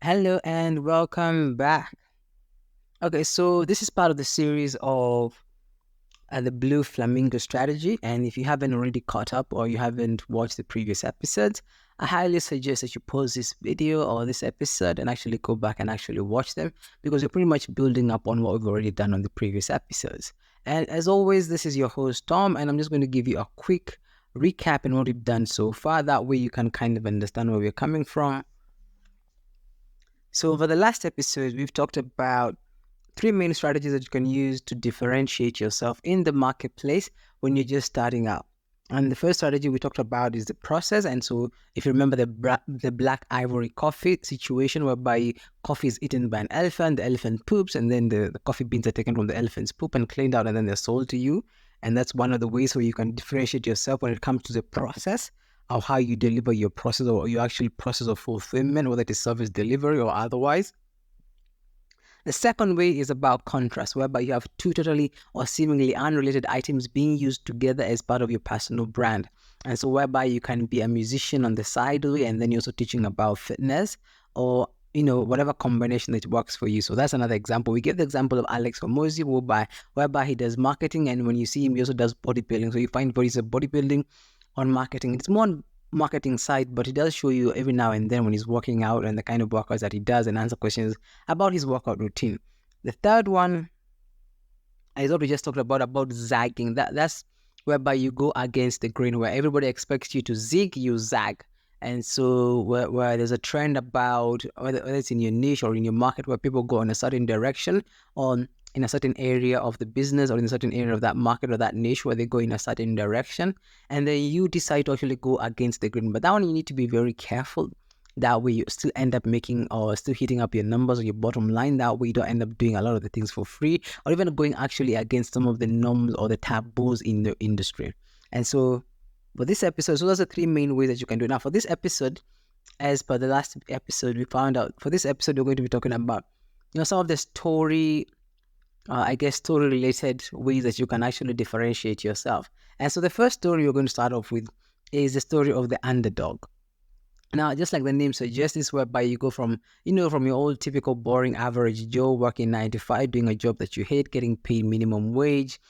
Hello and welcome back. Okay, so this is part of the series of the Blue Flamingo strategy. And if you haven't already caught up or you haven't watched the previous episodes, I highly suggest that you pause this video or this episode and actually go back and actually watch them because we're pretty much building up on what we've already done on the previous episodes. And as always, this is your host, Tom, and I'm just going to give you a quick recap on what we've done so far. That way you can kind of understand where we're coming from. So, over the last episode, we've talked about three main strategies that you can use to differentiate yourself in the marketplace when you're just starting out. And the first strategy we talked about is the process. And so, if you remember the black ivory coffee situation, whereby coffee is eaten by an elephant, the elephant poops, and then the coffee beans are taken from the elephant's poop and cleaned out, and then they're sold to you. And that's one of the ways where you can differentiate yourself when it comes to the process of how you deliver your process or your actual process of fulfillment, whether it is service delivery or otherwise. The second way is about contrast, whereby you have two totally or seemingly unrelated items being used together as part of your personal brand. And so whereby you can be a musician on the side way and then you're also teaching about fitness or whatever combination that works for you. So that's another example. We give the example of Alex Hormozi, whereby he does marketing, and when you see him, he also does bodybuilding. So you find he's a bodybuilding on marketing. It's more marketing side, but he does show you every now and then when he's working out and the kind of workouts that he does and answer questions about his workout routine. The third one is what we just talked about zagging. That's whereby you go against the grain, where everybody expects you to zig, you zag. And so where there's a trend about whether it's in your niche or in your market where people go in a certain direction on in a certain area of the business or in a certain area of that market or that niche where they go in a certain direction, and then you decide to actually go against the grain. But that one you need to be very careful. That way you still end up making or still hitting up your numbers or your bottom line. That way you don't end up doing a lot of the things for free or even going actually against some of the norms or the taboos in the industry. And so for this episode, so those are three main ways that you can do it. Now for this episode, as per the last episode, we found out for this episode we're going to be talking about some of the story related ways that you can actually differentiate yourself. And so the first story we're going to start off with is the story of the underdog. Now, just like the name suggests, this whereby you go from your old typical boring average Joe working 9 to 5, doing a job that you hate, getting paid minimum wage,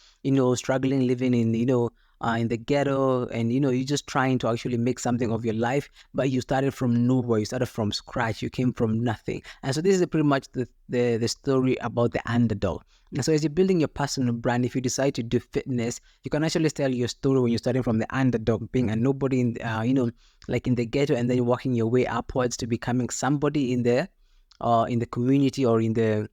struggling living in the ghetto, and you're just trying to actually make something of your life, but you started from nowhere, you started from scratch, you came from nothing. And so this is pretty much the story about the underdog. And so as you're building your personal brand, if you decide to do fitness, you can actually tell your story when you're starting from the underdog, being a nobody in like in the ghetto, and then working your way upwards to becoming somebody in the community or in your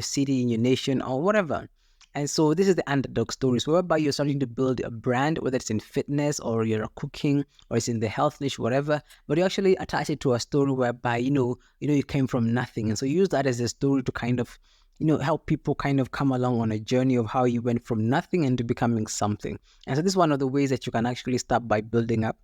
city, in your nation, or whatever. And so this is the underdog stories, whereby you're starting to build a brand, whether it's in fitness or you're cooking or it's in the health niche, whatever. But you actually attach it to a story whereby you came from nothing, and so you use that as a story to kind of help people kind of come along on a journey of how you went from nothing into becoming something. And so this is one of the ways that you can actually start by building up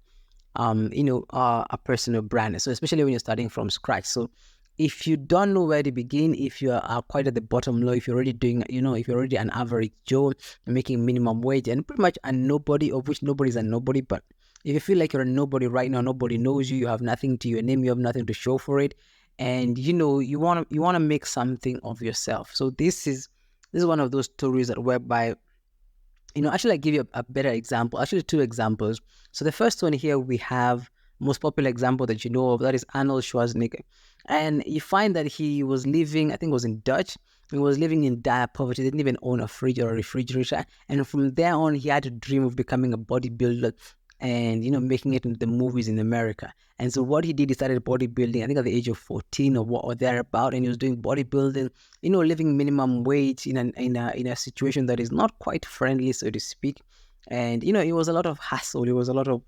a personal brand. So especially when you're starting from scratch. So if you don't know where to begin, if you are quite at the bottom low, if you're already doing, if you're already an average Joe making minimum wage and pretty much a nobody, of which nobody is a nobody, but if you feel like you're a nobody right now, nobody knows you, you have nothing to your name, you have nothing to show for it, and you want to make something of yourself. So this is one of those stories that whereby actually I give you a better example, actually two examples. So the first one here we have most popular example that you know of, that is Arnold Schwarzenegger. And you find that he was living, I think it was in Dutch, he was living in dire poverty, he didn't even own a fridge or a refrigerator. And from there on, he had a dream of becoming a bodybuilder and making it into the movies in America. And so what he did, he started bodybuilding, I think at the age of 14 or thereabout, and he was doing bodybuilding, living minimum wage in a situation that is not quite friendly, so to speak. And it was a lot of hassle, it was a lot of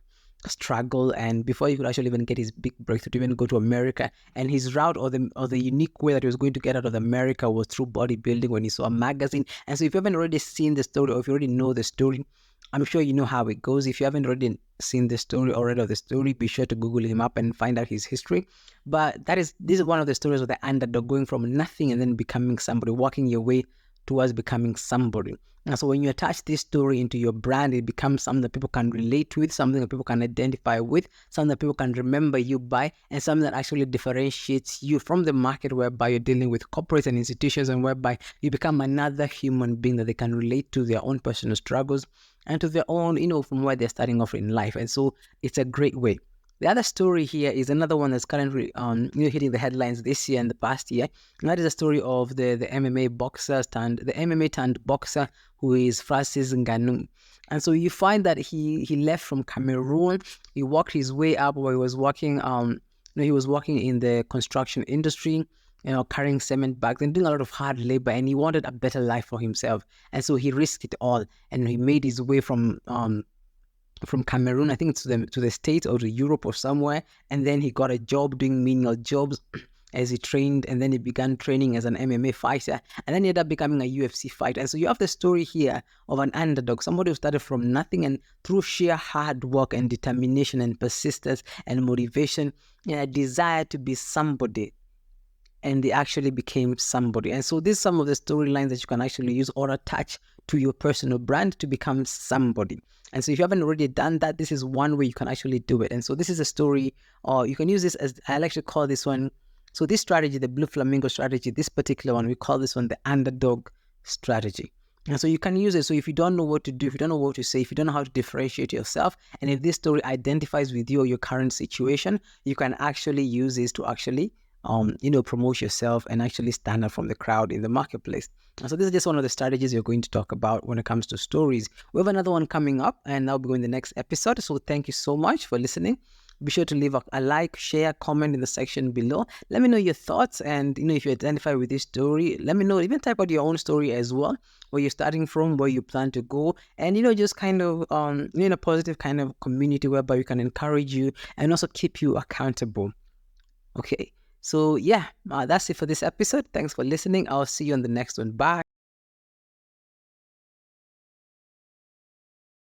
struggle, and before he could actually even get his big breakthrough to even go to America. And his route or the unique way that he was going to get out of America was through bodybuilding when he saw a magazine. And so if you haven't already seen the story, or if you already know the story, I'm sure you know how it goes. If you haven't already seen the story or read of the story, be sure to Google him up and find out his history. But this is one of the stories of the underdog going from nothing and then becoming somebody, working your way towards becoming somebody. And so when you attach this story into your brand, it becomes something that people can relate with, something that people can identify with, something that people can remember you by, and something that actually differentiates you from the market, whereby you're dealing with corporates and institutions, and whereby you become another human being that they can relate to their own personal struggles and to their own, from where they're starting off in life. And so it's a great way. The other story here is another one that's currently hitting the headlines this year and the past year. And that is a story of the MMA turned boxer, who is Francis Ngannou. And so you find that he left from Cameroon. He worked his way up, where he was working he was working in the construction industry, carrying cement bags and doing a lot of hard labor, and he wanted a better life for himself. And so he risked it all, and he made his way from Cameroon, I think, to the States or to Europe or somewhere. And then he got a job doing menial jobs as he trained, and then he began training as an MMA fighter, and then he ended up becoming a UFC fighter. And so you have the story here of an underdog, somebody who started from nothing, and through sheer hard work and determination and persistence and motivation and a desire to be somebody, and they actually became somebody. And so these are some of the storylines that you can actually use or attach to your personal brand to become somebody. And so if you haven't already done that, this is one way you can actually do it. And so this is a story, or you can use this as, I like to call this one, so this strategy, the Blue Flamingo strategy, this particular one, we call this one the Underdog strategy. And so you can use it. So if you don't know what to do, if you don't know what to say, if you don't know how to differentiate yourself, and if this story identifies with you or your current situation, you can actually use this to actually promote yourself and actually stand out from the crowd in the marketplace. And so this is just one of the strategies you're going to talk about when it comes to stories. We have another one coming up, and I'll be going in the next episode. So thank you so much for listening. Be sure to leave a like, share, comment in the section below. Let me know your thoughts, and if you identify with this story, let me know. Even type out your own story as well, where you're starting from, where you plan to go, and just kind of a positive kind of community whereby we can encourage you and also keep you accountable. Okay. So yeah, that's it for this episode. Thanks for listening. I'll see you on the next one. Bye.